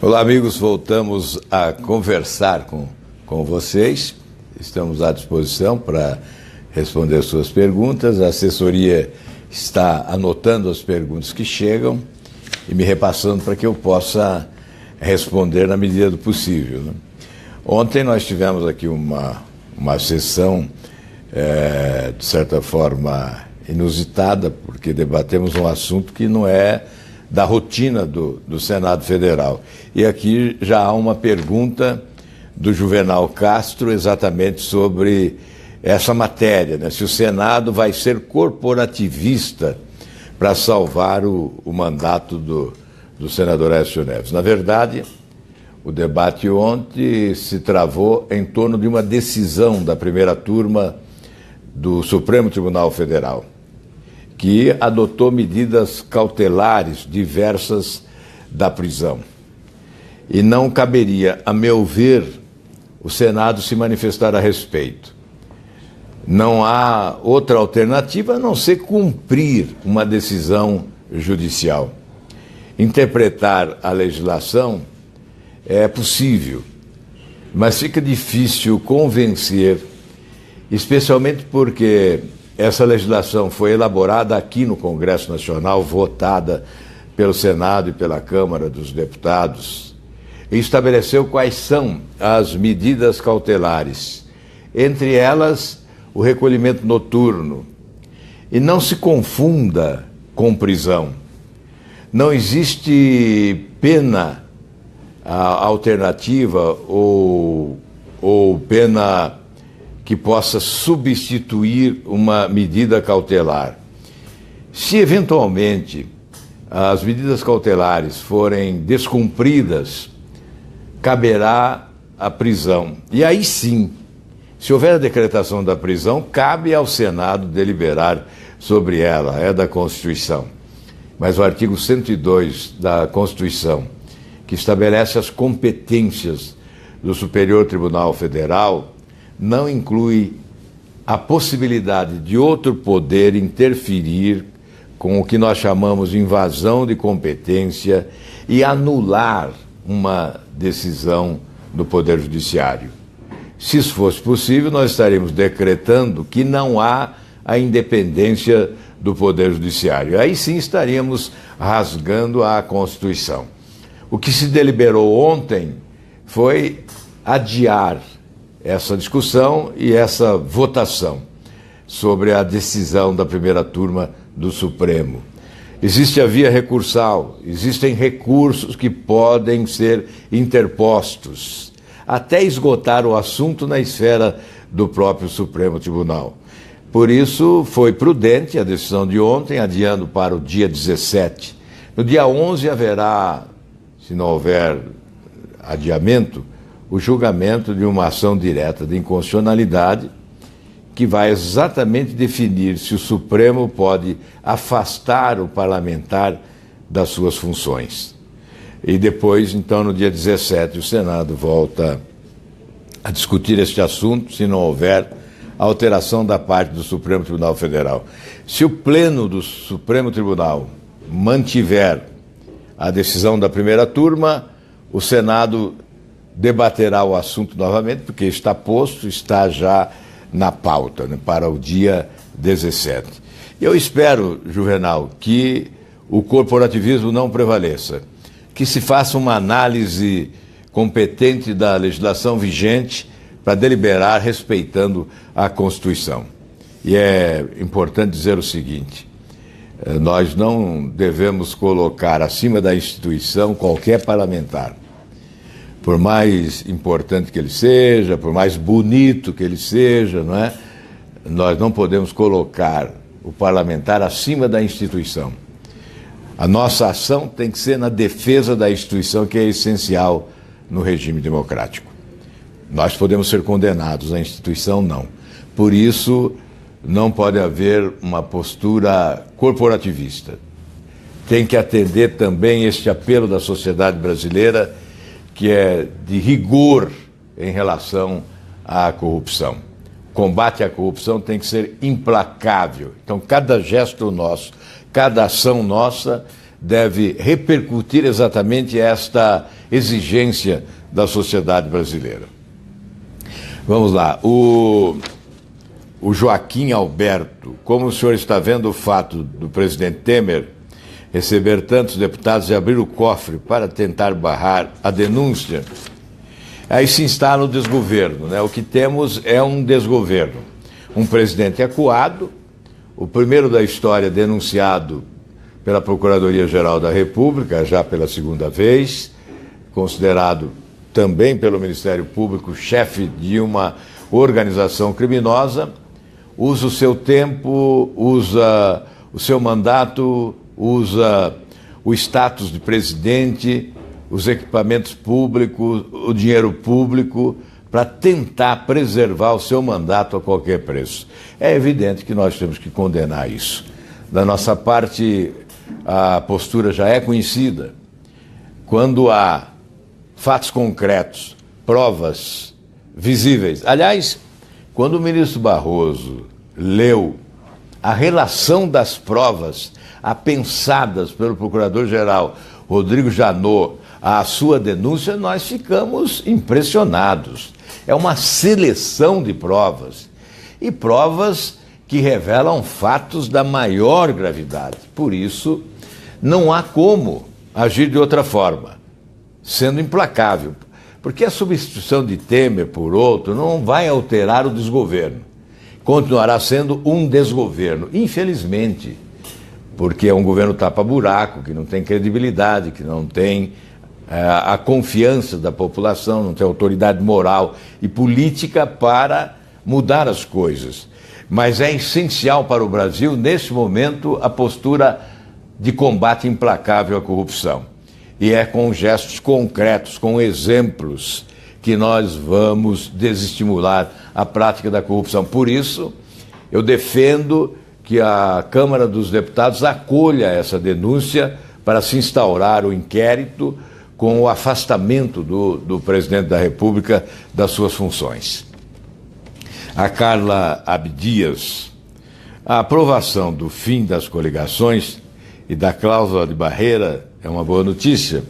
Olá, amigos, voltamos a conversar com vocês. Estamos à disposição para responder suas perguntas. A assessoria está anotando as perguntas que chegam e me repassando para que eu possa responder na medida do possível, né? Ontem nós tivemos aqui uma sessão, de certa forma, inusitada, porque debatemos um assunto que não é da rotina do Senado Federal. E aqui já há uma pergunta do Juvenal Castro exatamente sobre essa matéria, né? Se o Senado vai ser corporativista para salvar o mandato do senador Aécio Neves. Na verdade, o debate ontem se travou em torno de uma decisão da primeira turma do Supremo Tribunal Federal, que adotou medidas cautelares diversas da prisão. E não caberia, a meu ver, o Senado se manifestar a respeito. Não há outra alternativa a não ser cumprir uma decisão judicial. Interpretar a legislação é possível, mas fica difícil convencer, especialmente porque essa legislação foi elaborada aqui no Congresso Nacional, votada pelo Senado e pela Câmara dos Deputados, e estabeleceu quais são as medidas cautelares, entre elas o recolhimento noturno. E não se confunda com prisão. Não existe pena alternativa ou pena que possa substituir uma medida cautelar. Se eventualmente as medidas cautelares forem descumpridas, caberá a prisão. E aí sim, se houver a decretação da prisão, cabe ao Senado deliberar sobre ela, é da Constituição. Mas o artigo 102 da Constituição, que estabelece as competências do Superior Tribunal Federal, não inclui a possibilidade de outro poder interferir com o que nós chamamos de invasão de competência e anular uma decisão do Poder Judiciário. Se isso fosse possível, nós estaríamos decretando que não há a independência do Poder Judiciário. Aí sim estaríamos rasgando a Constituição. O que se deliberou ontem foi adiar essa discussão e essa votação sobre a decisão da primeira turma do Supremo. Existe a via recursal, existem recursos que podem ser interpostos, até esgotar o assunto na esfera do próprio Supremo Tribunal. Por isso, foi prudente a decisão de ontem, adiando para o dia 17. No dia 11 haverá, se não houver adiamento, o julgamento de uma ação direta de inconstitucionalidade que vai exatamente definir se o Supremo pode afastar o parlamentar das suas funções. E depois, então, no dia 17, o Senado volta a discutir este assunto, se não houver alteração da parte do Supremo Tribunal Federal. Se o Pleno do Supremo Tribunal mantiver a decisão da primeira turma, o Senado debaterá o assunto novamente, porque está posto, está já na pauta, né, para o dia 17. Eu espero, Juvenal, que o corporativismo não prevaleça, que se faça uma análise competente da legislação vigente para deliberar respeitando a Constituição. E é importante dizer o seguinte: nós não devemos colocar acima da instituição qualquer parlamentar. Por mais importante que ele seja, por mais bonito que ele seja, não é? Nós não podemos colocar o parlamentar acima da instituição. A nossa ação tem que ser na defesa da instituição, que é essencial no regime democrático. Nós podemos ser condenados, a instituição não. Por isso, não pode haver uma postura corporativista. Tem que atender também este apelo da sociedade brasileira, que é de rigor em relação à corrupção. O combate à corrupção tem que ser implacável. Então, cada gesto nosso, cada ação nossa deve repercutir exatamente esta exigência da sociedade brasileira. Vamos lá. O Joaquim Alberto, como o senhor está vendo o fato do presidente Temer receber tantos deputados e abrir o cofre para tentar barrar a denúncia? Aí se instala o desgoverno, né? O que temos é um desgoverno. Um presidente acuado, o primeiro da história denunciado pela Procuradoria-Geral da República, já pela segunda vez, considerado também pelo Ministério Público chefe de uma organização criminosa, usa o seu tempo, usa o seu mandato, usa o status de presidente, os equipamentos públicos, o dinheiro público, para tentar preservar o seu mandato a qualquer preço. É evidente que nós temos que condenar isso. Da nossa parte, a postura já é conhecida. Quando há fatos concretos, provas visíveis. Aliás, quando o ministro Barroso leu a relação das provas apensadas pelo procurador-geral Rodrigo Janot à sua denúncia, nós ficamos impressionados. É uma seleção de provas, e provas que revelam fatos da maior gravidade. Por isso, não há como agir de outra forma, sendo implacável, porque a substituição de Temer por outro não vai alterar o desgoverno. Continuará sendo um desgoverno, infelizmente, porque é um governo tapa-buraco, que não tem credibilidade, que não tem a confiança da população, não tem autoridade moral e política para mudar as coisas. Mas é essencial para o Brasil, neste momento, a postura de combate implacável à corrupção. E é com gestos concretos, com exemplos, que nós vamos desestimular a prática da corrupção. Por isso, eu defendo que a Câmara dos Deputados acolha essa denúncia para se instaurar o inquérito com o afastamento do presidente da República das suas funções. A Carla Abdias, a aprovação do fim das coligações e da cláusula de barreira é uma boa notícia.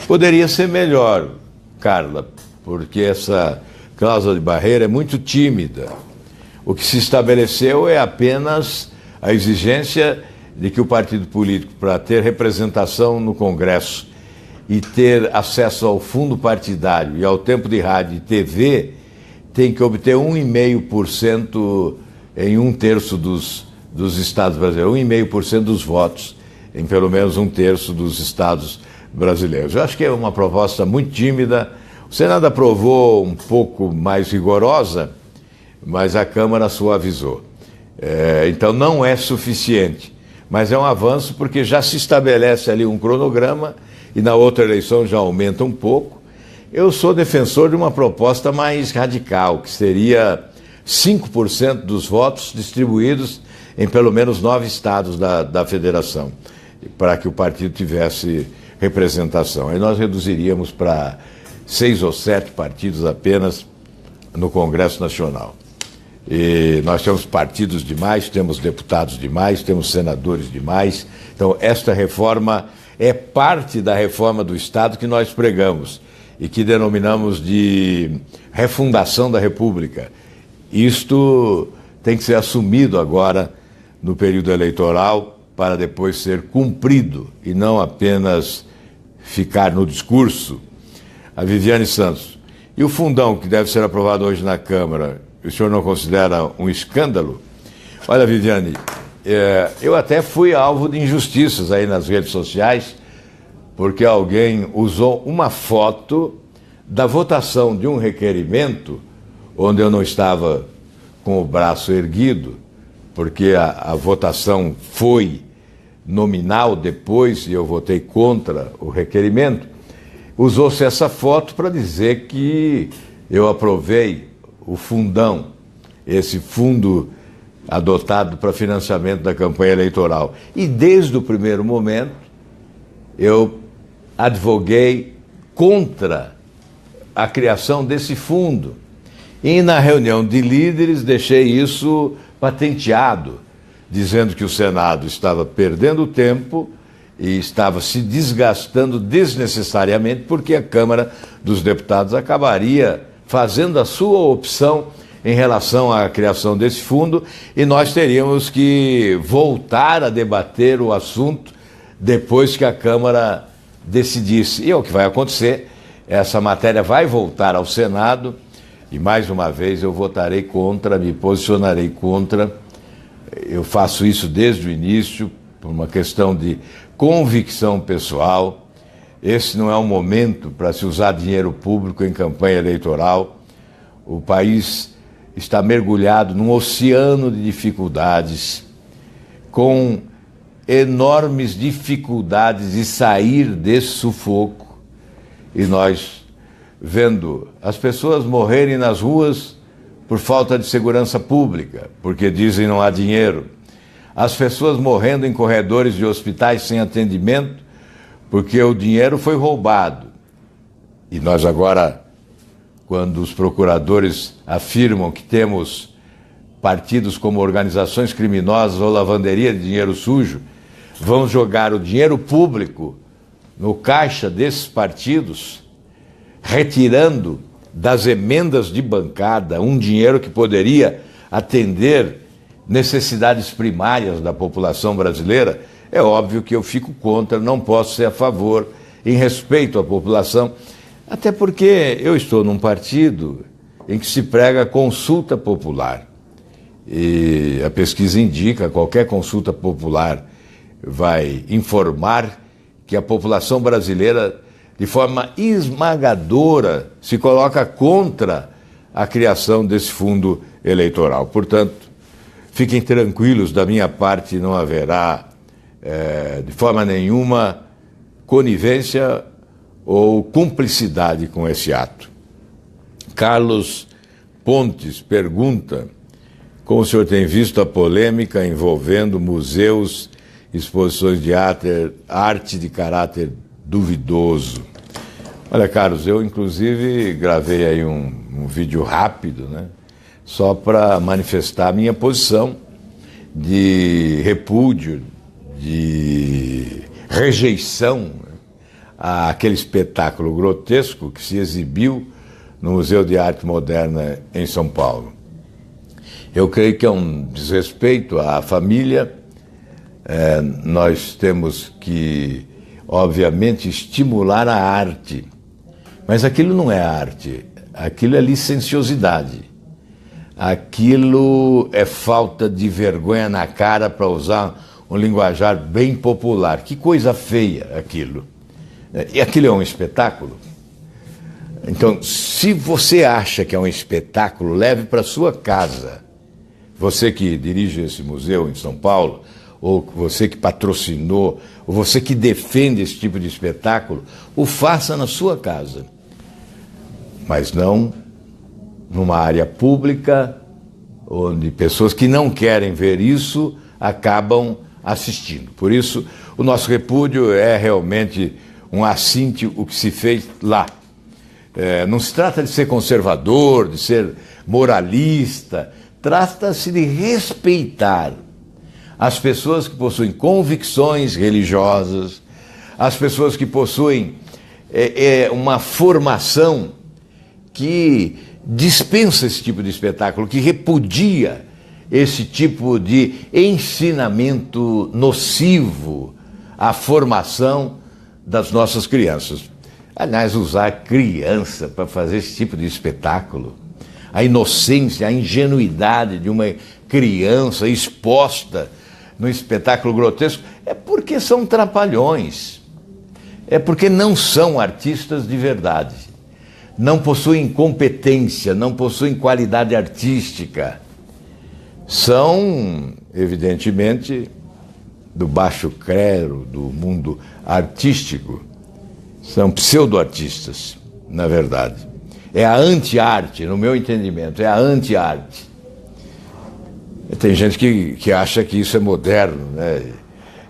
Poderia ser melhor, Carla, porque essa cláusula de barreira é muito tímida. O que se estabeleceu é apenas a exigência de que o partido político, para ter representação no Congresso e ter acesso ao fundo partidário e ao tempo de rádio e TV, tem que obter 1,5% em 1/3 dos estados brasileiros, 1,5% dos votos em pelo menos 1/3 dos estados brasileiros. Eu acho que é uma proposta muito tímida. O Senado aprovou um pouco mais rigorosa, mas a Câmara suavizou. Então não é suficiente, mas é um avanço porque já se estabelece ali um cronograma e na outra eleição já aumenta um pouco. Eu sou defensor de uma proposta mais radical, que seria 5% dos votos distribuídos em pelo menos 9 estados da federação, para que o partido tivesse representação. Aí nós reduziríamos para 6 ou 7 partidos apenas no Congresso Nacional. E nós temos partidos demais, temos deputados demais, temos senadores demais. Então, esta reforma é parte da reforma do Estado que nós pregamos e que denominamos de refundação da República. Isto tem que ser assumido agora no período eleitoral para depois ser cumprido e não apenas ficar no discurso. A Viviane Santos. E o fundão que deve ser aprovado hoje na Câmara, o senhor não considera um escândalo? Olha, Viviane, eu até fui alvo de injustiças aí nas redes sociais, porque alguém usou uma foto da votação de um requerimento onde eu não estava com o braço erguido, porque a votação foi nominal depois e eu votei contra o requerimento. Usou-se essa foto para dizer que eu aprovei o fundão, esse fundo adotado para financiamento da campanha eleitoral. E desde o primeiro momento eu advoguei contra a criação desse fundo. E na reunião de líderes deixei isso patenteado, dizendo que o Senado estava perdendo tempo e estava se desgastando desnecessariamente, porque a Câmara dos Deputados acabaria fazendo a sua opção em relação à criação desse fundo, e nós teríamos que voltar a debater o assunto depois que a Câmara decidisse. E é o que vai acontecer. Essa matéria vai voltar ao Senado e, mais uma vez, eu votarei contra, me posicionarei contra. Eu faço isso desde o início, por uma questão de convicção pessoal. Esse não é um momento para se usar dinheiro público em campanha eleitoral. O país está mergulhado num oceano de dificuldades, com enormes dificuldades de sair desse sufoco. E nós, vendo as pessoas morrerem nas ruas por falta de segurança pública, porque dizem não há dinheiro, as pessoas morrendo em corredores de hospitais sem atendimento, porque o dinheiro foi roubado. E nós agora, quando os procuradores afirmam que temos partidos como organizações criminosas ou lavanderia de dinheiro sujo, vão jogar o dinheiro público no caixa desses partidos, retirando das emendas de bancada um dinheiro que poderia atender necessidades primárias da população brasileira. É óbvio que eu fico contra, não posso ser a favor, em respeito à população, até porque eu estou num partido em que se prega consulta popular. E a pesquisa indica, qualquer consulta popular vai informar que a população brasileira, de forma esmagadora, se coloca contra a criação desse fundo eleitoral. Portanto, fiquem tranquilos, da minha parte não haverá, de forma nenhuma, conivência ou cumplicidade com esse ato. Carlos Pontes pergunta como o senhor tem visto a polêmica envolvendo museus, exposições de arte de caráter duvidoso. Olha, Carlos, eu inclusive gravei aí um vídeo rápido, né, só para manifestar a minha posição de repúdio, de rejeição àquele espetáculo grotesco que se exibiu no Museu de Arte Moderna em São Paulo. Eu creio que é um desrespeito à família. Nós temos que, obviamente, estimular a arte, mas aquilo não é arte, aquilo é licenciosidade, aquilo é falta de vergonha na cara, para usar um linguajar bem popular. Que coisa feia aquilo. E aquilo é um espetáculo? Então, se você acha que é um espetáculo, leve para sua casa. Você que dirige esse museu em São Paulo, ou você que patrocinou, ou você que defende esse tipo de espetáculo, o faça na sua casa. Mas não numa área pública, onde pessoas que não querem ver isso acabam assistindo. Por isso, o nosso repúdio é realmente um assinte o que se fez lá. Não se trata de ser conservador, de ser moralista, trata-se de respeitar as pessoas que possuem convicções religiosas, as pessoas que possuem uma formação que dispensa esse tipo de espetáculo, que repudia esse tipo de ensinamento nocivo à formação das nossas crianças. Aliás, usar a criança para fazer esse tipo de espetáculo, a inocência, a ingenuidade de uma criança exposta no espetáculo grotesco, é porque são trapalhões, é porque não são artistas de verdade, não possuem competência, não possuem qualidade artística, são, evidentemente, do baixo clero, do mundo artístico, são pseudo-artistas, na verdade. É a anti-arte, no meu entendimento, é a anti-arte. Tem gente que acha que isso é moderno, né?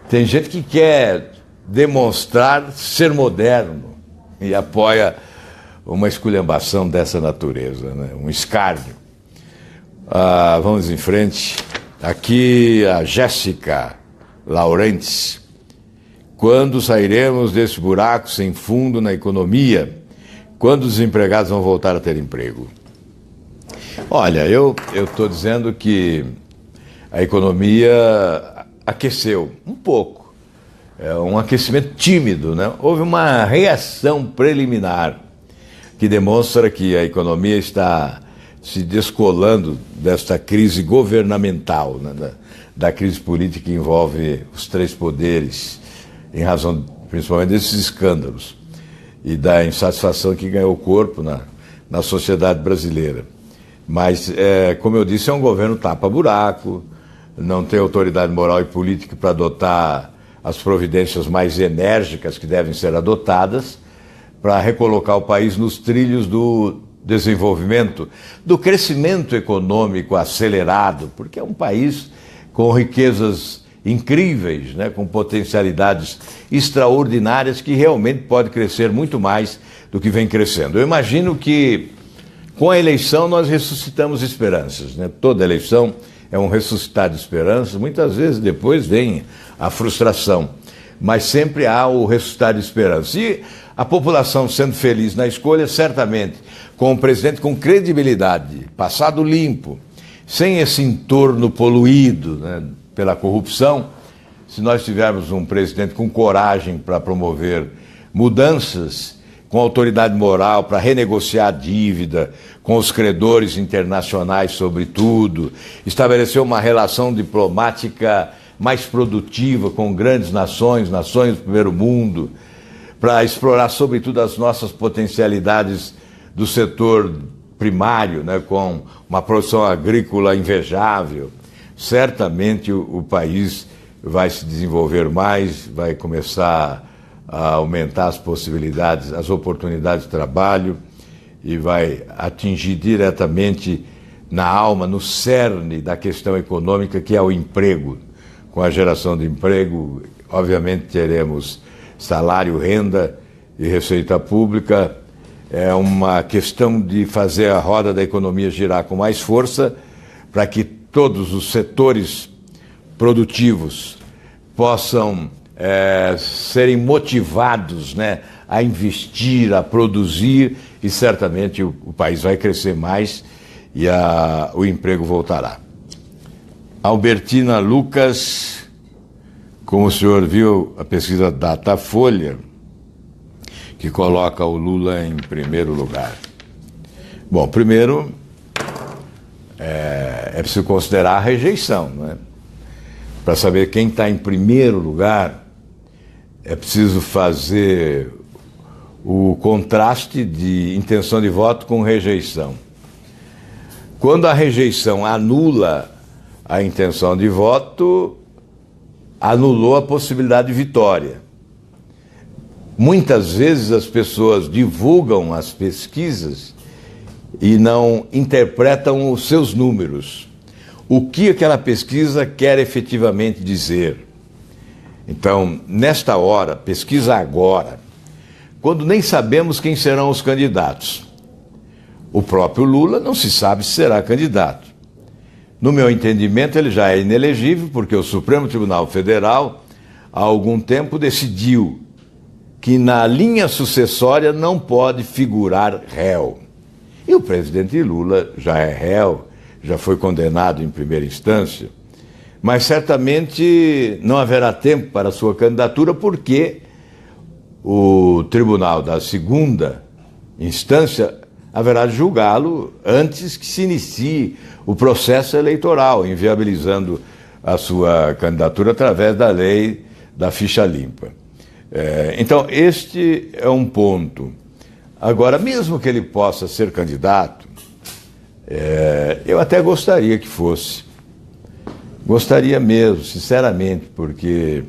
Tem gente que quer demonstrar ser moderno e apoia uma esculhambação dessa natureza, né? Um escárnio. Vamos em frente. Aqui a Jéssica Laurentes. Quando sairemos desse buraco sem fundo na economia? Quando os desempregados vão voltar a ter emprego? Olha, eu estou dizendo que a economia aqueceu um pouco. É um aquecimento tímido, né? Houve uma reação preliminar que demonstra que a economia está se descolando desta crise governamental, né? Da crise política que envolve os três poderes, em razão principalmente desses escândalos e da insatisfação que ganhou corpo na sociedade brasileira. Mas, como eu disse, é um governo tapa-buraco, não tem autoridade moral e política para adotar as providências mais enérgicas que devem ser adotadas para recolocar o país nos trilhos do desenvolvimento, do crescimento econômico acelerado, porque é um país com riquezas incríveis, né, com potencialidades extraordinárias que realmente pode crescer muito mais do que vem crescendo. Eu imagino que com a eleição nós ressuscitamos esperanças, né? Toda eleição é um ressuscitar de esperanças, muitas vezes depois vem a frustração, mas sempre há o ressuscitar de esperança. E a população sendo feliz na escolha, certamente, com um presidente com credibilidade, passado limpo, sem esse entorno poluído, né, pela corrupção, se nós tivermos um presidente com coragem para promover mudanças, com autoridade moral para renegociar a dívida, com os credores internacionais, sobretudo, estabelecer uma relação diplomática mais produtiva com grandes nações do primeiro mundo, para explorar, sobretudo, as nossas potencialidades do setor primário, né, com uma produção agrícola invejável. Certamente o país vai se desenvolver mais, vai começar a aumentar as possibilidades, as oportunidades de trabalho e vai atingir diretamente na alma, no cerne da questão econômica, que é o emprego. Com a geração de emprego, obviamente teremos salário, renda e receita pública. É uma questão de fazer a roda da economia girar com mais força para que todos os setores produtivos possam serem motivados, né, a investir, a produzir, e certamente o país vai crescer mais e o emprego voltará. Albertina Lucas, como o senhor viu, a pesquisa Datafolha, que coloca o Lula em primeiro lugar. Bom, primeiro, é preciso considerar a rejeição, né? Para saber quem está em primeiro lugar, é preciso fazer o contraste de intenção de voto com rejeição. Quando a rejeição anula a intenção de voto, anulou a possibilidade de vitória. Muitas vezes as pessoas divulgam as pesquisas e não interpretam os seus números. O que aquela pesquisa quer efetivamente dizer? Então, nesta hora, pesquisa agora, quando nem sabemos quem serão os candidatos. O próprio Lula não se sabe se será candidato. No meu entendimento, ele já é inelegível, porque o Supremo Tribunal Federal, há algum tempo, decidiu que na linha sucessória não pode figurar réu. E o presidente Lula já é réu, já foi condenado em primeira instância, mas certamente não haverá tempo para a sua candidatura, porque o tribunal da segunda instância haverá de julgá-lo antes que se inicie o processo eleitoral, inviabilizando a sua candidatura através da lei da ficha limpa. Então, este é um ponto. Agora, mesmo que ele possa ser candidato, eu até gostaria que fosse. Gostaria mesmo, sinceramente, porque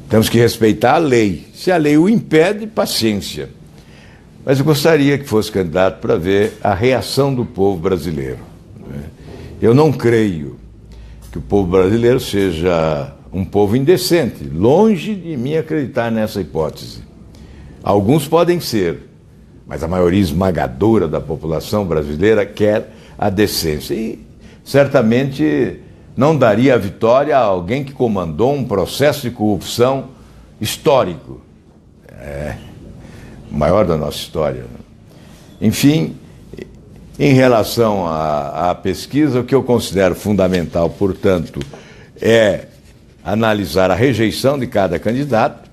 temos que respeitar a lei. Se a lei o impede, paciência. Mas eu gostaria que fosse candidato para ver a reação do povo brasileiro. Eu não creio que o povo brasileiro seja um povo indecente. Longe de mim acreditar nessa hipótese. Alguns podem ser, mas a maioria esmagadora da população brasileira quer a decência. E certamente não daria a vitória a alguém que comandou um processo de corrupção histórico. O maior da nossa história. Enfim, em relação à pesquisa, o que eu considero fundamental, portanto, é analisar a rejeição de cada candidato.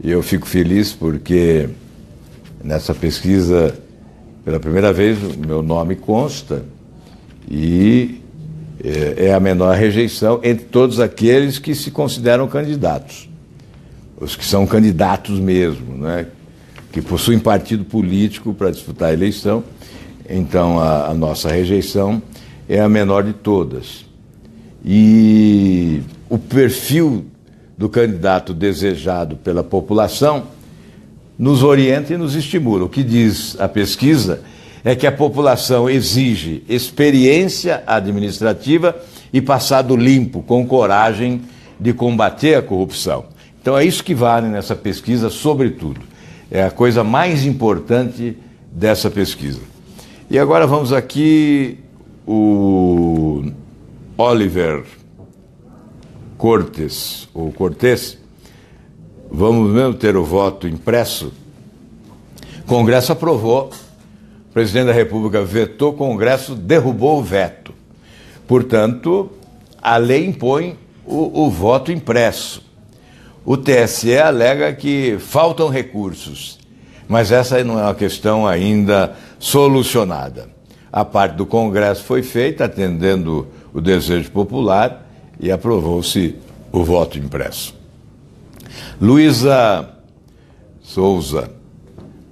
E eu fico feliz porque nessa pesquisa, pela primeira vez, o meu nome consta e é a menor rejeição entre todos aqueles que se consideram candidatos. Os que são candidatos mesmo, né? Que possuem partido político para disputar a eleição. Então, a nossa rejeição é a menor de todas. E o perfil do candidato desejado pela população nos orienta e nos estimula. O que diz a pesquisa é que a população exige experiência administrativa e passado limpo, com coragem de combater a corrupção. Então é isso que vale nessa pesquisa, sobretudo. É a coisa mais importante dessa pesquisa. E agora vamos aqui, o Oliver Cortes, ou Cortes, vamos mesmo ter o voto impresso. O Congresso aprovou, o presidente da República vetou, o Congresso derrubou o veto. Portanto, a lei impõe o voto impresso. O TSE alega que faltam recursos, mas essa não é uma questão ainda solucionada. A parte do Congresso foi feita atendendo o desejo popular e aprovou-se o voto impresso. Luísa Souza,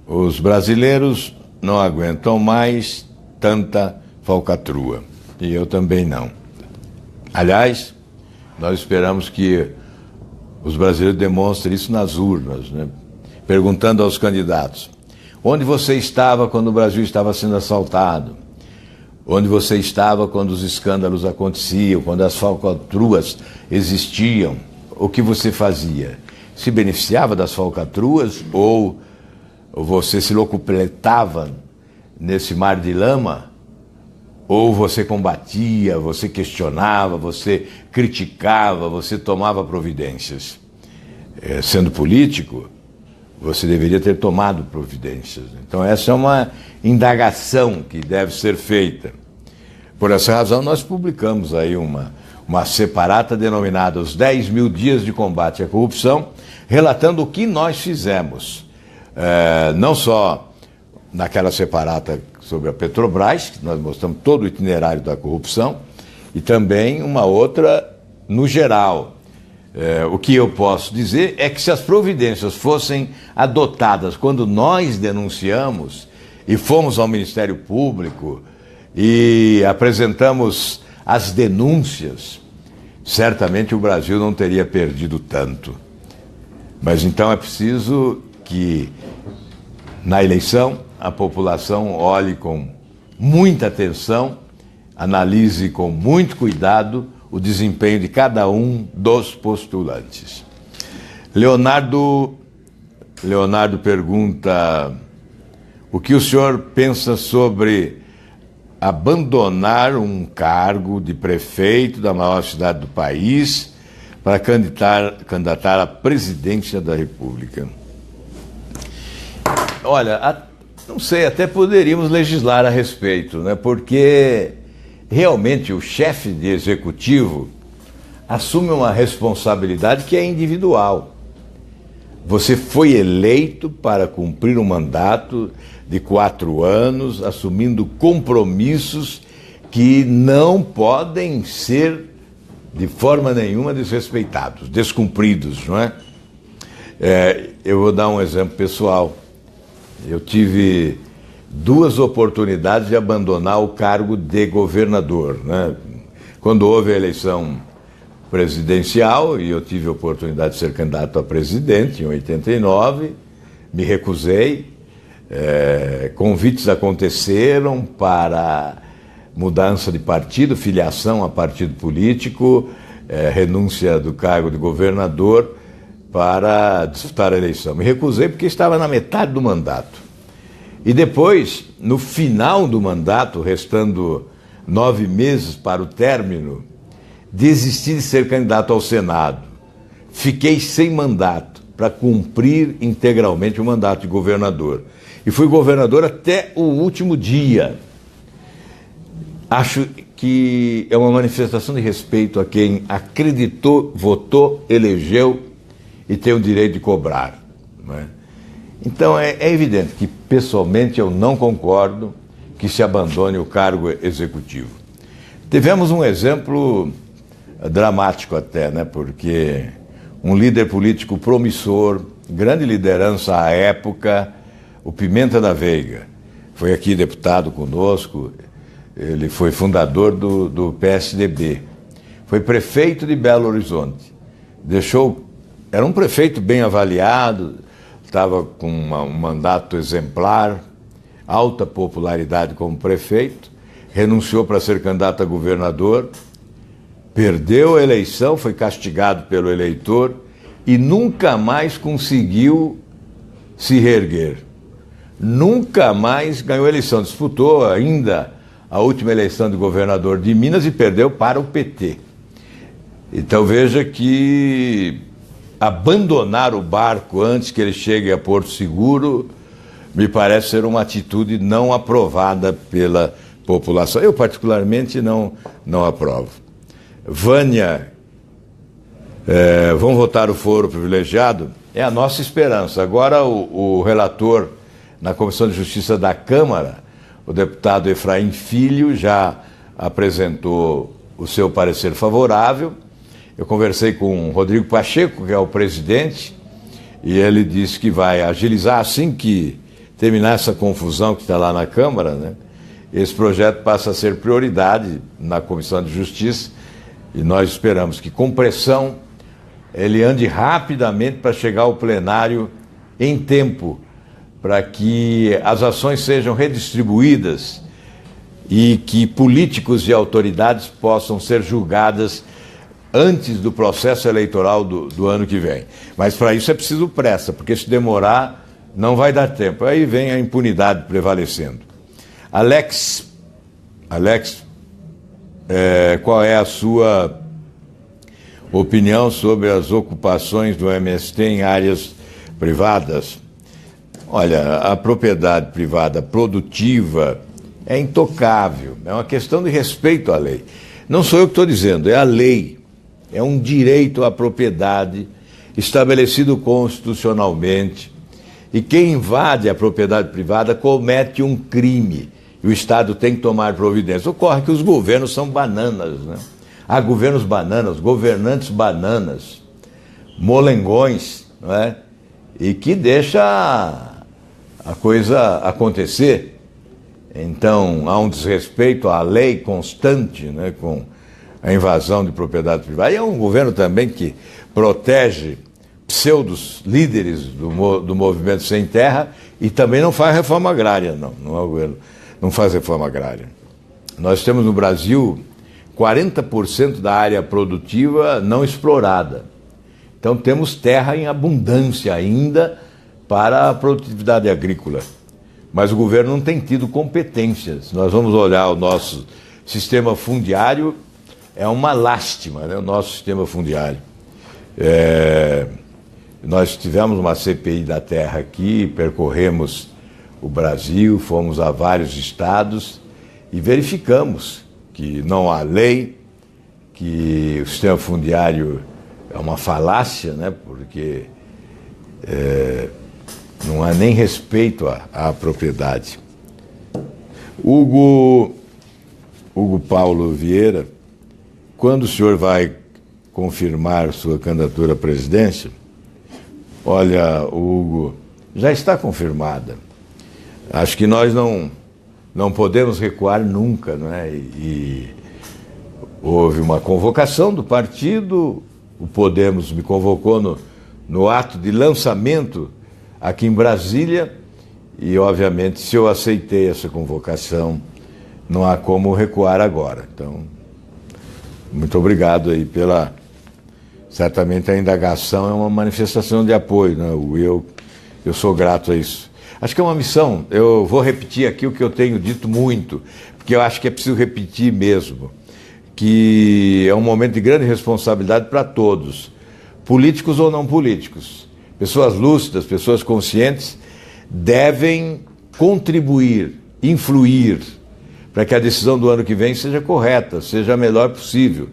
os brasileiros não aguentam mais tanta falcatrua, e eu também não. Aliás, nós esperamos que os brasileiros demonstrem isso nas urnas, né? Perguntando aos candidatos: onde você estava quando o Brasil estava sendo assaltado? Onde você estava quando os escândalos aconteciam, quando as falcatruas existiam? O que você fazia? Se beneficiava das falcatruas ou você se locupletava nesse mar de lama? Ou você combatia, você questionava, você criticava, você tomava providências? Sendo político, você deveria ter tomado providências. Então essa é uma indagação que deve ser feita. Por essa razão nós publicamos aí uma separata denominada Os 10 Mil Dias de Combate à Corrupção, relatando o que nós fizemos. Não só naquela separata sobre a Petrobras, que nós mostramos todo o itinerário da corrupção, e também uma outra no geral. O que eu posso dizer é que se as providências fossem adotadas quando nós denunciamos e fomos ao Ministério Público e apresentamos as denúncias, certamente o Brasil não teria perdido tanto. Mas então é preciso que na eleição a população olhe com muita atenção, analise com muito cuidado o desempenho de cada um dos postulantes. Leonardo pergunta: o que o senhor pensa sobre abandonar um cargo de prefeito da maior cidade do país para candidatar à presidência da República? Olha, não sei, até poderíamos legislar a respeito, né? Porque realmente o chefe de executivo assume uma responsabilidade que é individual. Você foi eleito para cumprir um mandato de 4 anos, assumindo compromissos que não podem ser de forma nenhuma desrespeitados, descumpridos, não é? Eu vou dar um exemplo pessoal. Eu tive 2 oportunidades de abandonar o cargo de governador, né? Quando houve a eleição presidencial e eu tive a oportunidade de ser candidato a presidente em 89, me recusei. Convites aconteceram para mudança de partido, filiação a partido político, renúncia do cargo de governador para disputar a eleição. Me recusei porque estava na metade do mandato. E depois, no final do mandato, restando 9 meses para o término, desisti de ser candidato ao Senado. Fiquei sem mandato para cumprir integralmente o mandato de governador. E fui governador até o último dia. Acho que é uma manifestação de respeito a quem acreditou, votou, elegeu e tem o direito de cobrar, não é? Então é evidente que pessoalmente eu não concordo que se abandone o cargo executivo. Tivemos um exemplo dramático até, né? Porque um líder político promissor, grande liderança à época, o Pimenta da Veiga, foi aqui deputado conosco, ele foi fundador do PSDB, foi prefeito de Belo Horizonte, era um prefeito bem avaliado, estava com um mandato exemplar, alta popularidade como prefeito, renunciou para ser candidato a governador, perdeu a eleição, foi castigado pelo eleitor e nunca mais conseguiu se reerguer. Nunca mais ganhou a eleição, disputou ainda a última eleição de governador de Minas e perdeu para o PT. Então veja que abandonar o barco antes que ele chegue a Porto Seguro me parece ser uma atitude não aprovada pela população. Eu particularmente não aprovo. Vânia, vão votar o foro privilegiado? É a nossa esperança. Agora o relator na Comissão de Justiça da Câmara, o deputado Efraim Filho, já apresentou o seu parecer favorável. Eu conversei com o Rodrigo Pacheco, que é o presidente, e ele disse que vai agilizar assim que terminar essa confusão que está lá na Câmara, né? Esse projeto passa a ser prioridade na Comissão de Justiça e nós esperamos que, com pressão, ele ande rapidamente para chegar ao plenário em tempo, para que as ações sejam redistribuídas e que políticos e autoridades possam ser julgadas antes do processo eleitoral do ano que vem. Mas para isso é preciso pressa, porque se demorar não vai dar tempo. Aí vem a impunidade prevalecendo. Alex, qual é a sua opinião sobre as ocupações do MST em áreas privadas? Olha, a propriedade privada produtiva é intocável, é uma questão de respeito à lei. Não sou eu que estou dizendo, é a lei. É um direito à propriedade estabelecido constitucionalmente. E quem invade a propriedade privada comete um crime. E o Estado tem que tomar providência. Ocorre que os governos são bananas, né? Há governos bananas, governantes bananas, molengões, não é? E que deixa a coisa acontecer. Então, há um desrespeito à lei constante, né, com a invasão de propriedade privada. E é um governo também que protege pseudos líderes do movimento sem terra e também não faz reforma agrária, não é o governo, não faz reforma agrária. Nós temos no Brasil 40% da área produtiva não explorada. Então temos terra em abundância ainda para a produtividade agrícola. Mas o governo não tem tido competências. Nós vamos olhar o nosso sistema fundiário, é uma lástima, né, o nosso sistema fundiário. Nós tivemos uma CPI da terra aqui, percorremos o Brasil, fomos a vários estados e verificamos que não há lei, que o sistema fundiário é uma falácia, né, porque não há nem respeito à propriedade. Hugo Paulo Vieira, quando o senhor vai confirmar sua candidatura à presidência? Olha, Hugo, já está confirmada. Acho que nós não podemos recuar nunca, não é? E houve uma convocação do partido, o Podemos me convocou no ato de lançamento aqui em Brasília e, obviamente, se eu aceitei essa convocação, não há como recuar agora. Então, muito obrigado aí certamente a indagação é uma manifestação de apoio, né? Eu sou grato a isso. Acho que é uma missão, eu vou repetir aqui o que eu tenho dito muito, porque eu acho que é preciso repetir mesmo, que é um momento de grande responsabilidade para todos, políticos ou não políticos. Pessoas lúcidas, pessoas conscientes devem contribuir, influir, para que a decisão do ano que vem seja correta, seja a melhor possível,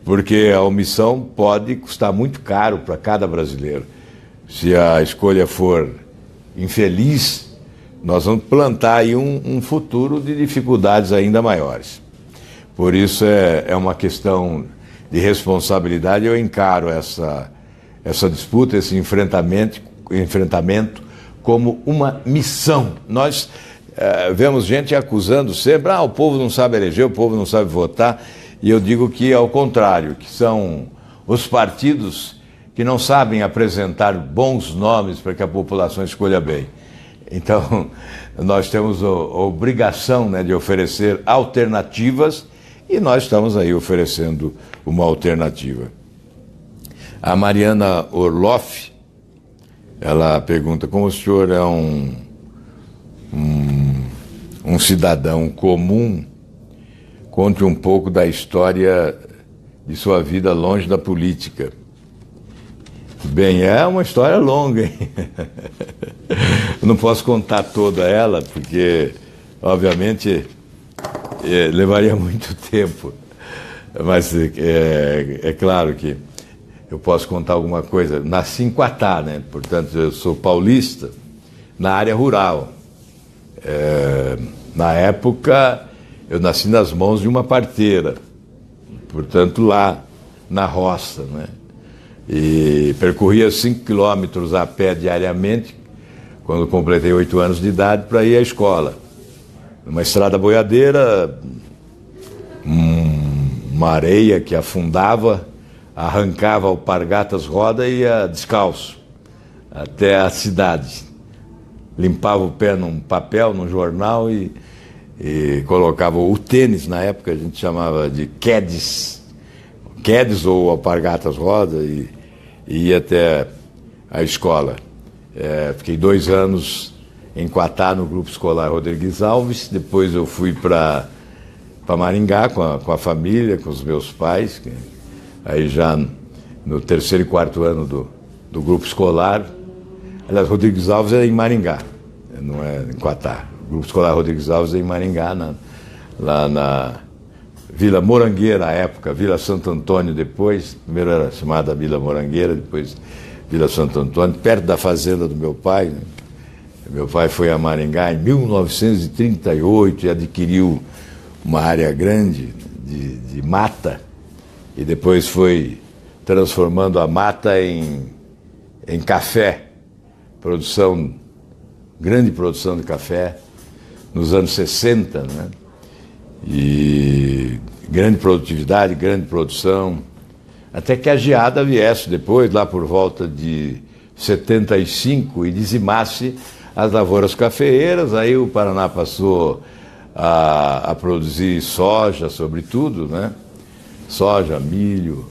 porque a omissão pode custar muito caro para cada brasileiro. Se a escolha for infeliz, nós vamos plantar aí um futuro de dificuldades ainda maiores. Por isso é uma questão de responsabilidade. Eu encaro essa disputa, esse enfrentamento como uma missão. Nós vemos gente acusando sempre, o povo não sabe eleger, o povo não sabe votar, e eu digo que é o contrário, que são os partidos que não sabem apresentar bons nomes para que a população escolha bem. Então, nós temos a obrigação, né, de oferecer alternativas, e nós estamos aí oferecendo uma alternativa. A Mariana Orloff, ela pergunta, como o senhor é um cidadão comum, conte um pouco da história de sua vida longe da política. Bem, é uma história longa, hein? Eu não posso contar toda ela, porque, obviamente, levaria muito tempo. Mas é claro que eu posso contar alguma coisa. Nasci em Quatá, né? Portanto, eu sou paulista, na área rural. Na época, eu nasci nas mãos de uma parteira, portanto, lá na roça, né? E percorria 5 quilômetros a pé diariamente, quando completei 8 anos de idade, para ir à escola. Uma estrada boiadeira, uma areia que afundava, arrancava alpargatas roda e ia descalço até a cidade. Limpava o pé num papel, num jornal e colocava o tênis, na época a gente chamava de quedes ou alpargatas roda e ia até a escola. Fiquei 2 anos em Quatá, no Grupo Escolar Rodrigues Alves. Depois eu fui para Maringá com a família, com os meus pais. Aí já no 3º e 4º ano do Grupo Escolar. Aliás, Rodrigues Alves é em Maringá, não é em Quatá. O Grupo Escolar Rodrigues Alves é em Maringá, lá na Vila Morangueira, à época, Vila Santo Antônio depois. Primeiro era chamada Vila Morangueira, depois Vila Santo Antônio, perto da fazenda do meu pai, né? Meu pai foi a Maringá em 1938 e adquiriu uma área grande de mata e depois foi transformando a mata em café, grande produção de café nos anos 60, né? E grande produtividade, grande produção, até que a geada viesse depois, lá por volta de 75, e dizimasse as lavouras cafeeiras. Aí o Paraná passou a produzir soja, sobretudo, né? Soja, milho,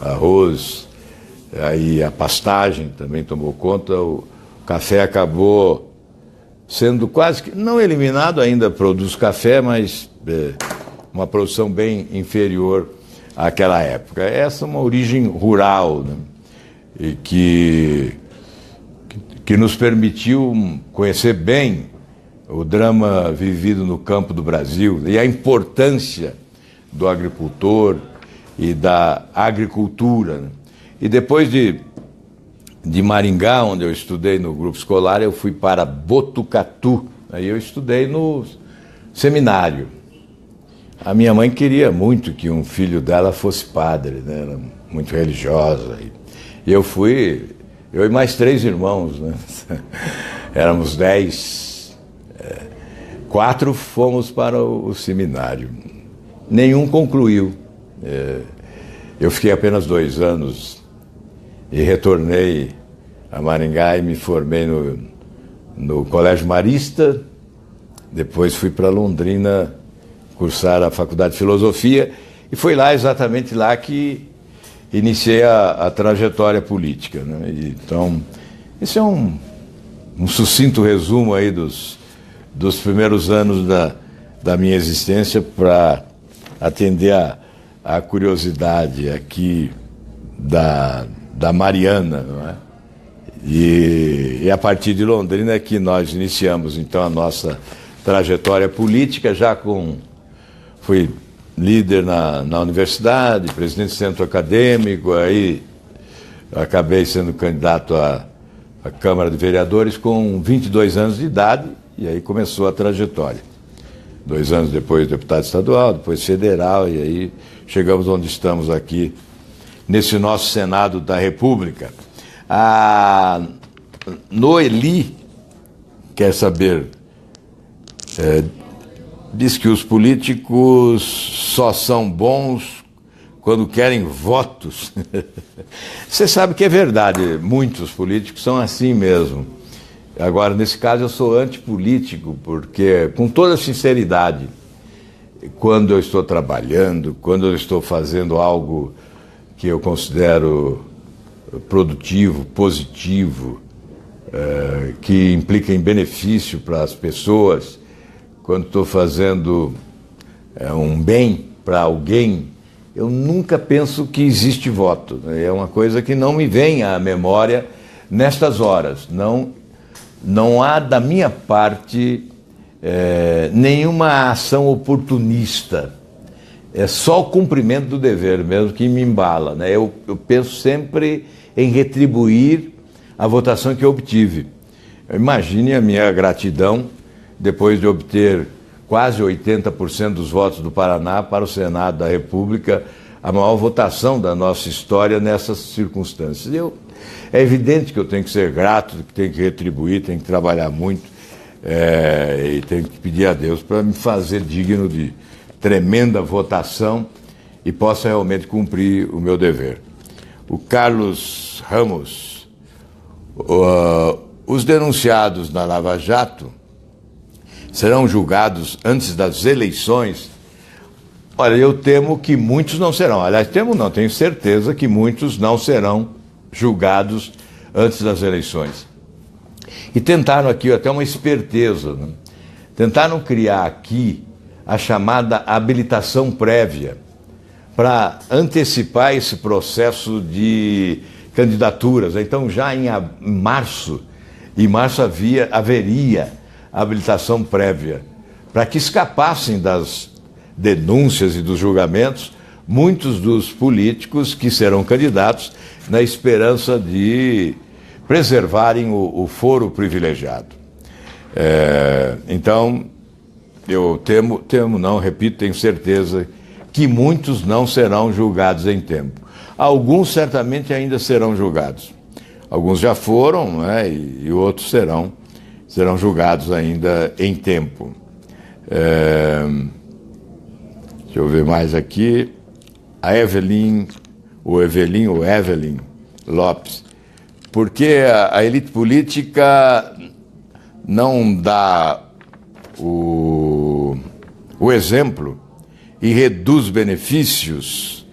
arroz, aí a pastagem também tomou conta. O café acabou sendo quase que, não eliminado, ainda produz café, mas uma produção bem inferior àquela época. Essa é uma origem rural, né? E que nos permitiu conhecer bem o drama vivido no campo do Brasil e a importância do agricultor e da agricultura, né? E depois de Maringá, onde eu estudei no grupo escolar, eu fui para Botucatu. Aí eu estudei no seminário. A minha mãe queria muito que um filho dela fosse padre, né? Era muito religiosa. E eu fui, eu e mais 3 irmãos, né? Éramos 10. 4 fomos para o seminário. Nenhum concluiu. Eu fiquei apenas 2 anos e retornei a Maringá e me formei no Colégio Marista. Depois fui para Londrina cursar a Faculdade de Filosofia e foi lá, exatamente lá, que iniciei a trajetória política, né? Então, esse é um sucinto resumo aí dos primeiros anos da minha existência para atender a curiosidade aqui da Mariana, não é? E a partir de Londrina é que nós iniciamos então a nossa trajetória política, fui líder na universidade, presidente do centro acadêmico, aí acabei sendo candidato à Câmara de Vereadores com 22 anos de idade, e aí começou a trajetória. 2 anos depois deputado estadual, depois federal, e aí chegamos onde estamos aqui, nesse nosso Senado da República. A Noeli quer saber, diz que os políticos só são bons quando querem votos. Você sabe que é verdade, muitos políticos são assim mesmo. Agora, nesse caso, eu sou antipolítico, porque, com toda sinceridade, quando eu estou trabalhando, quando eu estou fazendo algo que eu considero produtivo, positivo, que implica em benefício para as pessoas, quando estou fazendo um bem para alguém, eu nunca penso que existe voto. É uma coisa que não me vem à memória nestas horas. Não há da minha parte nenhuma ação oportunista. É só o cumprimento do dever mesmo que me embala, né? Eu penso sempre em retribuir a votação que eu obtive. Imagine a minha gratidão depois de obter quase 80% dos votos do Paraná para o Senado da República, a maior votação da nossa história nessas circunstâncias. É evidente que eu tenho que ser grato, que tenho que retribuir, tenho que trabalhar muito e tenho que pedir a Deus para me fazer digno de tremenda votação e possa realmente cumprir o meu dever. O Carlos Ramos, os denunciados na Lava Jato serão julgados antes das eleições? Olha, eu temo que muitos não serão. Aliás, tenho certeza que muitos não serão julgados antes das eleições. E tentaram aqui até uma esperteza, né? Tentaram criar aqui a chamada habilitação prévia para antecipar esse processo de candidaturas. Então, já em março haveria habilitação prévia, para que escapassem das denúncias e dos julgamentos muitos dos políticos que serão candidatos na esperança de preservarem o foro privilegiado. Então, eu tenho certeza que muitos não serão julgados em tempo. Alguns certamente ainda serão julgados. Alguns já foram, né, e outros serão julgados ainda em tempo. Deixa eu ver mais aqui. A Evelyn Lopes. Porque a elite política não dá o exemplo e reduz benefícios,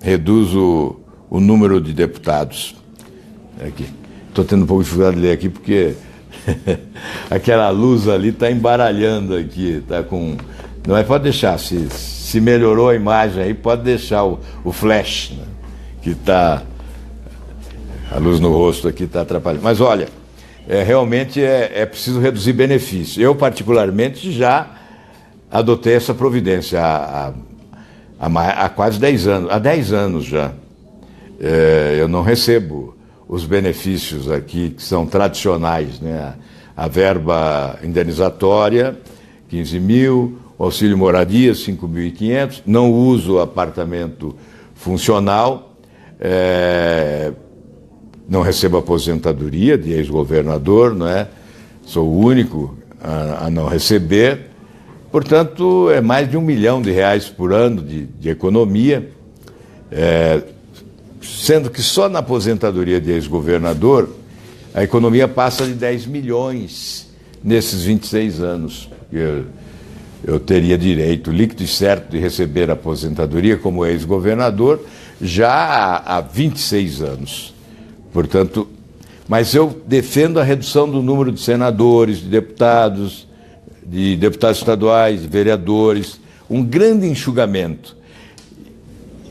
reduz o número de deputados. Aqui. Estou tendo um pouco de dificuldade de ler aqui porque aquela luz ali está embaralhando aqui, está com... Não é, pode deixar, se melhorou a imagem aí, pode deixar o flash, né, que está... A luz no rosto aqui está atrapalhando. Mas olha, realmente é preciso reduzir benefícios. Eu, particularmente, já adotei essa providência há quase 10 anos. Há 10 anos já. Eu não recebo os benefícios aqui que são tradicionais, né? A verba indenizatória, 15 mil, o auxílio moradia, 5.500, não uso apartamento funcional, não recebo aposentadoria de ex-governador, não é? Sou o único a não receber, portanto, é mais de R$1 milhão por ano de economia, sendo que só na aposentadoria de ex-governador a economia passa de 10 milhões nesses 26 anos. Eu teria direito líquido e certo de receber a aposentadoria como ex-governador já há 26 anos. Portanto, mas eu defendo a redução do número de senadores, de deputados estaduais, de vereadores, um grande enxugamento.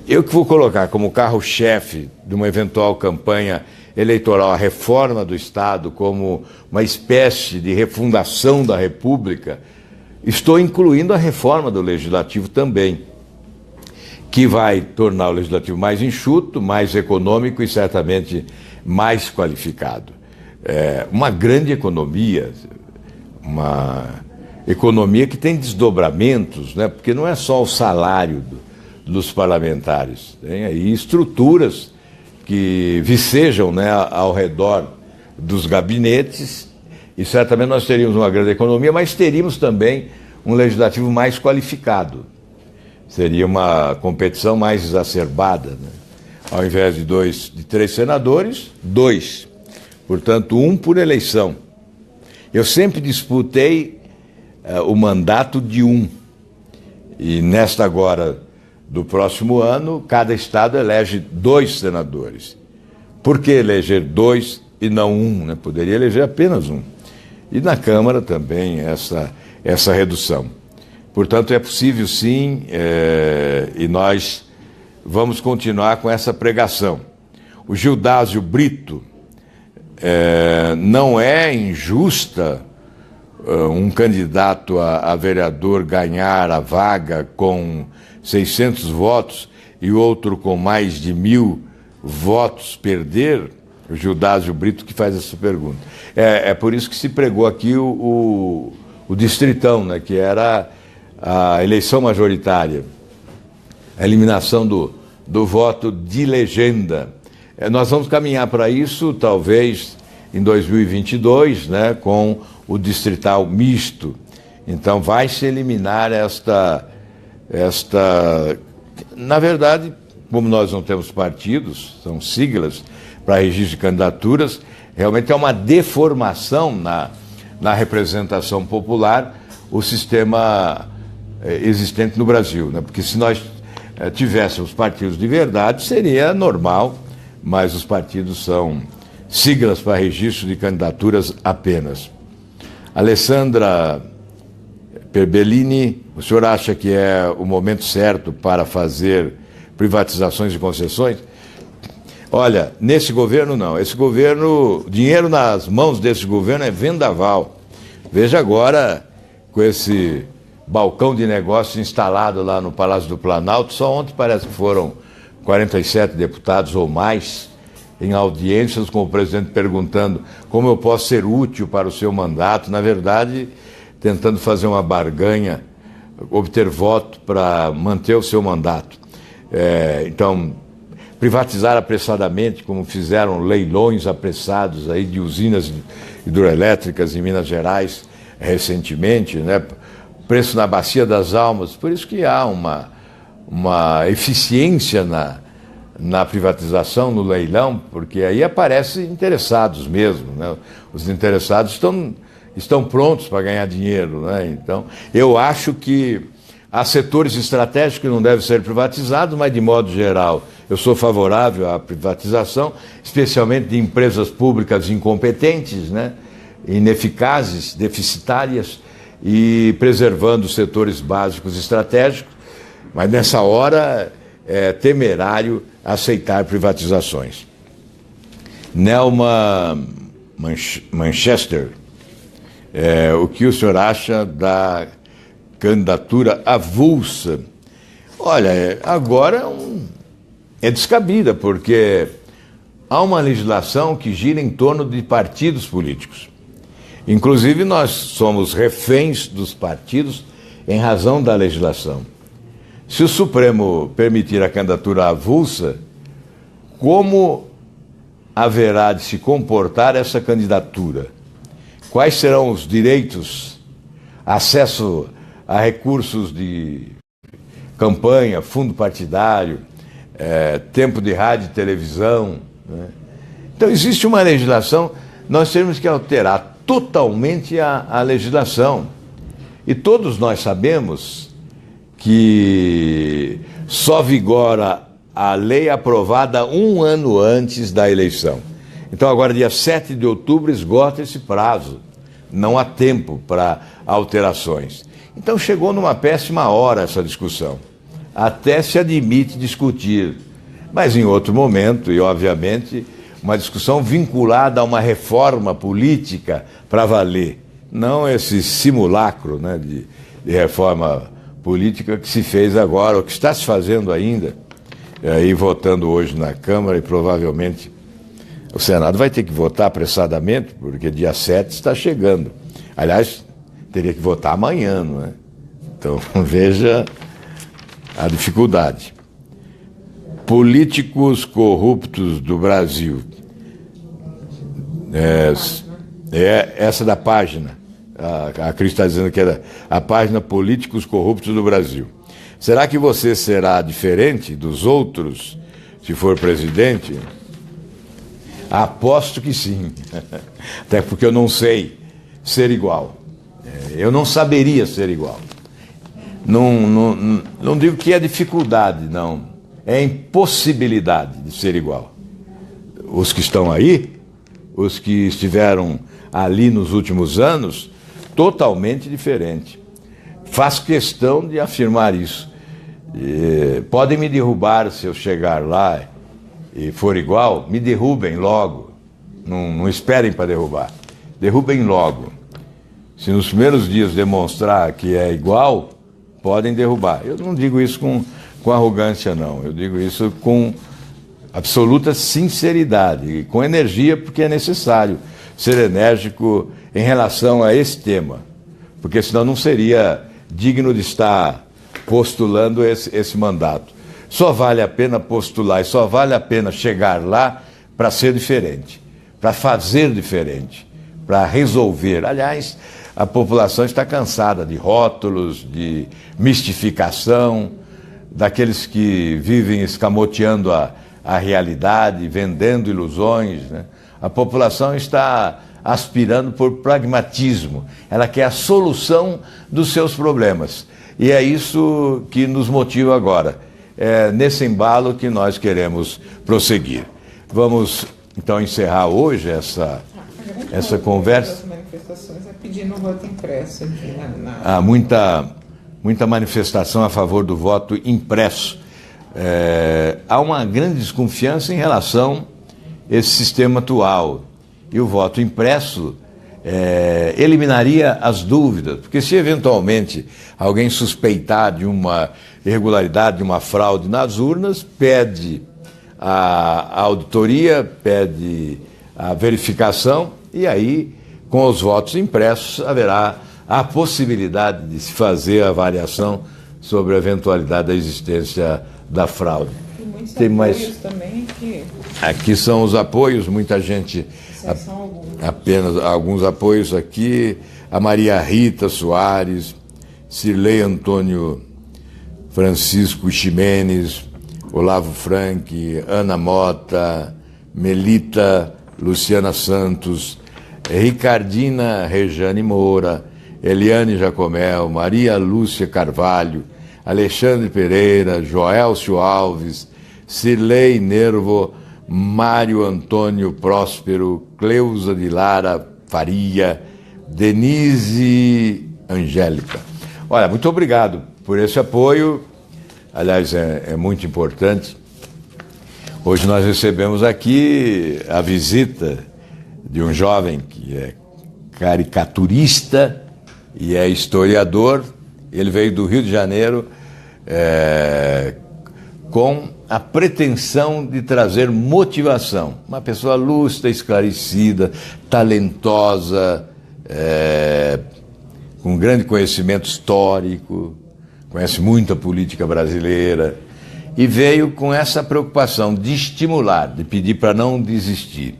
Eu que vou colocar como carro-chefe de uma eventual campanha eleitoral a reforma do Estado como uma espécie de refundação da República, estou incluindo a reforma do Legislativo também, que vai tornar o Legislativo mais enxuto, mais econômico e certamente mais qualificado. Uma grande economia, uma economia que tem desdobramentos, né? Porque não é só o salário dos parlamentares, tem aí estruturas que vicejam, né, ao redor dos gabinetes, e certamente nós teríamos uma grande economia, mas teríamos também um legislativo mais qualificado. Seria uma competição mais exacerbada, né? Ao invés de 3 senadores, 2. Portanto, 1 por eleição. Eu sempre disputei o mandato de 1. E nesta agora do próximo ano, cada estado elege 2 senadores. Por que eleger 2 e não 1? Né? Poderia eleger apenas 1. E na Câmara também essa redução. Portanto, é possível sim, e nós vamos continuar com essa pregação. O Gildásio Brito, não é injusta um candidato a vereador ganhar a vaga com 600 votos e outro com mais de 1.000 votos perder? O Gildásio Brito que faz essa pergunta. É por isso que se pregou aqui o distritão, né, que era a eleição majoritária, a eliminação do voto de legenda. Nós vamos caminhar para isso, talvez, em 2022, né, com o distrital misto. Então, vai se eliminar esta... Na verdade, como nós não temos partidos, são siglas para registro de candidaturas, realmente é uma deformação na representação popular o sistema existente no Brasil, né? Porque se nós tivéssemos partidos de verdade, seria normal, mas os partidos são siglas para registro de candidaturas apenas. Alessandra Perbellini, o senhor acha que é o momento certo para fazer privatizações e concessões? Olha, nesse governo não. Esse governo, dinheiro nas mãos desse governo é vendaval. Veja agora com esse balcão de negócios instalado lá no Palácio do Planalto, só ontem parece que foram 47 deputados ou mais em audiências com o presidente perguntando como eu posso ser útil para o seu mandato, na verdade, tentando fazer uma barganha, obter voto para manter o seu mandato. Então, privatizar apressadamente, como fizeram leilões apressados aí de usinas hidroelétricas em Minas Gerais recentemente, né? Preço na bacia das almas, por isso que há uma eficiência na privatização, no leilão, porque aí aparecem interessados mesmo, né? Os interessados estão prontos para ganhar dinheiro, né? Então, eu acho que há setores estratégicos que não devem ser privatizados, mas de modo geral eu sou favorável à privatização, especialmente de empresas públicas incompetentes, né? Ineficazes, deficitárias, e preservando os setores básicos estratégicos, mas nessa hora é temerário aceitar privatizações. Nelma Manchester, o que o senhor acha da candidatura avulsa? Olha, agora é descabida, porque há uma legislação que gira em torno de partidos políticos. Inclusive, nós somos reféns dos partidos em razão da legislação. Se o Supremo permitir a candidatura avulsa, como haverá de se comportar essa candidatura? Quais serão os direitos, acesso a recursos de campanha, fundo partidário, tempo de rádio e televisão, né? Então, existe uma legislação, nós temos que alterar totalmente a legislação. E todos nós sabemos que só vigora a lei aprovada 1 ano antes da eleição. Então, agora, dia 7 de outubro, esgota esse prazo. Não há tempo para alterações. Então chegou numa péssima hora essa discussão. Até se admite discutir, mas em outro momento, e obviamente, uma discussão vinculada a uma reforma política para valer. Não esse simulacro, né, de reforma política que se fez agora, ou que está se fazendo ainda, e votando hoje na Câmara, e provavelmente o Senado vai ter que votar apressadamente, porque dia 7 está chegando. Aliás, teria que votar amanhã, não é? Então, veja a dificuldade. Políticos corruptos do Brasil. Essa da página. A Cris está dizendo que era a página Políticos Corruptos do Brasil. Será que você será diferente dos outros se for presidente? Aposto que sim. Até porque eu não sei ser igual. Eu não saberia ser igual. Não digo que é dificuldade, não. É impossibilidade de ser igual. Os que estão aí, os que estiveram ali nos últimos anos, totalmente diferente. Faço questão de afirmar isso. Podem me derrubar se eu chegar lá e for igual, me derrubem logo. Não esperem para derrubar. Derrubem logo. Se nos primeiros dias demonstrar que é igual, podem derrubar. Eu não digo isso com arrogância, não. Eu digo isso com absoluta sinceridade e com energia, porque é necessário ser enérgico em relação a esse tema, porque senão não seria digno de estar postulando esse mandato. Só vale a pena postular e só vale a pena chegar lá para ser diferente, para fazer diferente, para resolver. Aliás, a população está cansada de rótulos, de mistificação, daqueles que vivem escamoteando a realidade, vendendo ilusões, né? A população está aspirando por pragmatismo. Ela quer a solução dos seus problemas. E é isso que nos motiva agora. É nesse embalo que nós queremos prosseguir. Vamos, então, encerrar hoje essa conversa. Das manifestações é pedindo o voto impresso. Há muita manifestação a favor do voto impresso. Há uma grande desconfiança em relação a esse sistema atual. E o voto impresso eliminaria as dúvidas, porque se eventualmente alguém suspeitar de uma irregularidade, de uma fraude nas urnas, pede a auditoria, pede a verificação, e aí, com os votos impressos, haverá a possibilidade de se fazer a avaliação sobre a eventualidade da existência da fraude. E muitos Tem mais apoios também que... Aqui são os apoios, muita gente... Apenas alguns apoios aqui. A Maria Rita Soares, Cirlei Antônio Francisco Ximenes, Olavo Frank, Ana Mota, Melita Luciana Santos, Ricardina Rejane Moura, Eliane Jacomel, Maria Lúcia Carvalho, Alexandre Pereira, Joelcio Alves, Cirlei Nervo, Mário Antônio Próspero, Cleusa de Lara Faria, Denise Angélica. Olha, muito obrigado por esse apoio. Aliás, é muito importante. Hoje nós recebemos aqui a visita de um jovem que é caricaturista e é historiador. Ele veio do Rio de Janeiro com a pretensão de trazer motivação. Uma pessoa lúcida, esclarecida, talentosa, com grande conhecimento histórico, conhece muito a política brasileira, e veio com essa preocupação de estimular, de pedir para não desistir.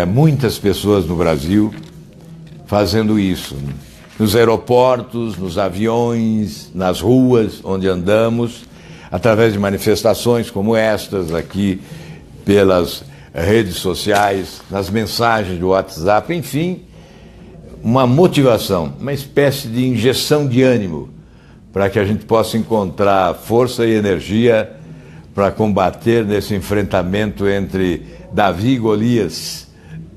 Muitas pessoas no Brasil fazendo isso, nos aeroportos, nos aviões, nas ruas onde andamos, através de manifestações como estas aqui, pelas redes sociais, nas mensagens do WhatsApp, enfim, uma motivação, uma espécie de injeção de ânimo para que a gente possa encontrar força e energia para combater nesse enfrentamento entre Davi e Golias,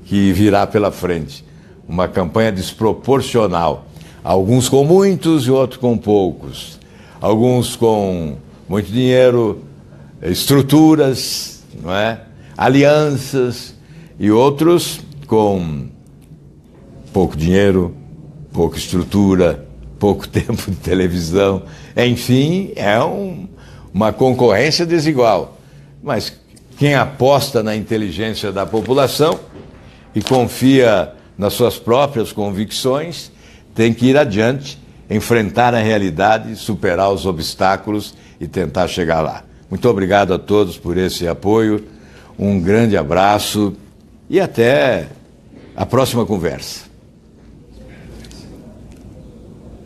que virá pela frente. Uma campanha desproporcional. Alguns com muitos e outros com poucos. Alguns com muito dinheiro, estruturas, não é? Alianças, e outros com pouco dinheiro, pouca estrutura, pouco tempo de televisão. Enfim, é uma concorrência desigual. Mas quem aposta na inteligência da população e confia nas suas próprias convicções tem que ir adiante, enfrentar a realidade, superar os obstáculos e tentar chegar lá. Muito obrigado a todos por esse apoio, um grande abraço e até a próxima conversa.